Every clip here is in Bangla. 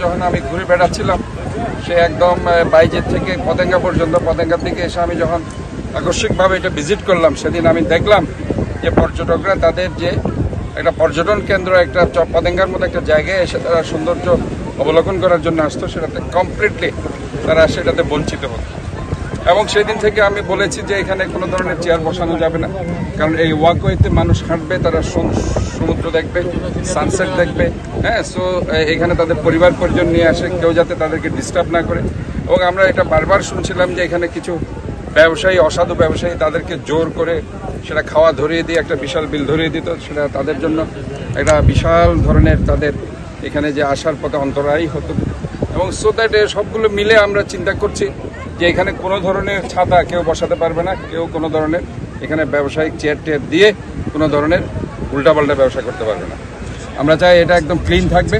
যখন আমি ঘুরে বেড়াচ্ছিলাম, সে একদম বাইজের থেকে পতেঙ্গা পর্যন্ত, পতেঙ্গার দিকে এসে আমি যখন আকস্মিকভাবে এটা ভিজিট করলাম, সেদিন আমি দেখলাম যে পর্যটকরা তাদের যে একটা পর্যটন কেন্দ্র, একটা পতেঙ্গার মতো একটা জায়গায় এসে তারা সৌন্দর্য অবলোকন করার জন্য আসতো, সেটাতে কমপ্লিটলি তারা সেটাতে বঞ্চিত হতো। এবং সেদিন থেকে আমি বলেছি যে এখানে কোনো ধরনের চেয়ার বসানো যাবে না, কারণ এই ওয়াকওয়েতে মানুষ হাঁটবে, তারা সমুদ্র দেখবে, সানসেট দেখবে, হ্যাঁ। সো এখানে তাদের পরিবার পরিজন নিয়ে আসে, কেউ যাতে তাদেরকে ডিস্টার্ব না করে। এবং আমরা এটা বারবার শুনছিলাম যে এখানে কিছু ব্যবসায়ী, অসাধু ব্যবসায়ী, তাদেরকে জোর করে সেটা খাওয়া ধরিয়ে দিয়ে একটা বিশাল বিল ধরিয়ে দিত, সেটা তাদের জন্য একটা বিশাল ধরনের তাদের এখানে যে আসার পথে অন্তরায়ই হতো। এবং সো দ্যাট সবগুলো মিলে আমরা চিন্তা করছি যে এখানে কোনো ধরনের ছাতা কেউ বসাতে পারবে না, কেউ কোনো ধরনের এখানে ব্যবসায়িক চেয়ার টেয়ার দিয়ে কোনো ধরনের উল্টাপাল্টা ব্যবসা করতে পারবে না। আমরা চাই এটা একদম ক্লিন থাকবে।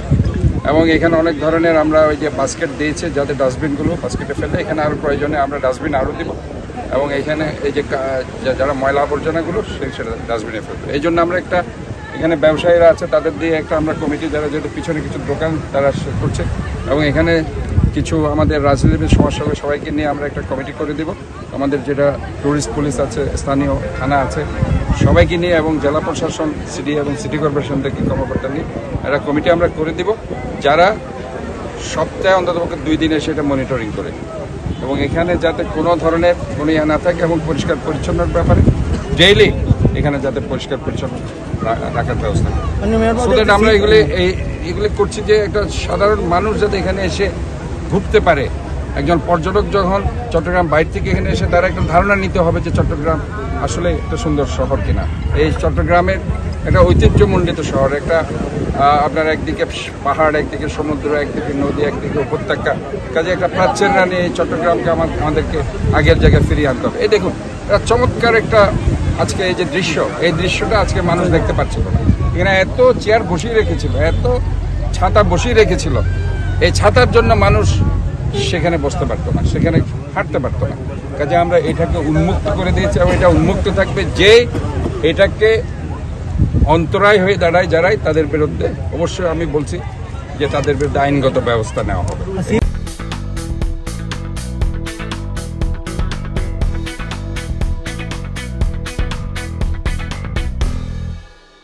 এবং এখানে অনেক ধরনের আমরা ওই যে বাস্কেট দিয়েছে, যাতে ডাস্টবিনগুলো বাস্কেটে ফেলে, এখানে আরও প্রয়োজনে আমরা ডাস্টবিন আরও দিব। এবং এইখানে এই যে যারা ময়লা আবর্জনাগুলো সেটা ডাস্টবিনে ফেলবে। এই জন্য আমরা একটা এখানে ব্যবসায়ীরা আছে, তাদের দিয়ে একটা আমরা কমিটি, যারা যেহেতু পিছনে কিছু দোকান তারা করছে, এবং এখানে কিছু আমাদের রাজনীতিবিদ সমাজসেবী সবাইকে নিয়ে আমরা একটা কমিটি করে দিব। আমাদের যেটা টুরিস্ট পুলিশ আছে, স্থানীয় থানা আছে, সবাইকে নিয়ে, এবং জেলা প্রশাসন, সিটি এবং সিটি কর্পোরেশন থেকে কর্মকর্তা নিয়ে একটা কমিটি আমরা করে দিব, যারা সপ্তাহে অন্ততপক্ষে 2 দিনে সেটা মনিটরিং করে, এবং এখানে যাতে কোনো ধরনের কোনো ইয়া না থাকে, এবং পরিষ্কার পরিচ্ছন্নর ব্যাপারে ডেইলি এখানে যাতে পরিষ্কার পরিচ্ছন্ন রাখার ব্যবস্থা। আমরা এগুলি করছি যে একটা সাধারণ মানুষ যাতে এখানে এসে ঘুরতে পারে। একজন পর্যটক যখন চট্টগ্রাম বাইরে থেকে এখানে এসে, তারা একটা ধারণা নিতে হবে যে চট্টগ্রাম আসলে একটা সুন্দর শহর কিনা। এই চট্টগ্রামের একটা ঐতিহ্যমণ্ডিত শহর, একটা আপনার একদিকে পাহাড়, একদিকে সমুদ্র, একদিকে নদী, একদিকে উপত্যকা, কাজে একটা প্রাচ্যের রানী এই চট্টগ্রামকে আমাদেরকে আগের জায়গায় ফিরিয়ে আনতে হবে। এই দেখুন, এটা চমৎকার একটা আজকে এই যে দৃশ্য, এই দৃশ্যটা আজকে মানুষ দেখতে পাচ্ছিল না। এখানে এত চেয়ার বসিয়ে রেখেছিল, এত ছাতা বসিয়ে রেখেছিল, এই ছাতার জন্য মানুষ সেখানে বসতে পারতো না, সেখানে হাঁটতে পারতো না। কাজে আমরা এটাকে উন্মুক্ত করে দিয়েছি, এবং এটা উন্মুক্ত থাকবে। যে এটাকে অন্তরায় হয়ে দাঁড়ায় যারাই, তাদের বিরুদ্ধে অবশ্যই আমি বলছি যে তাদের বিরুদ্ধে আইনগত ব্যবস্থা নেওয়া হবে।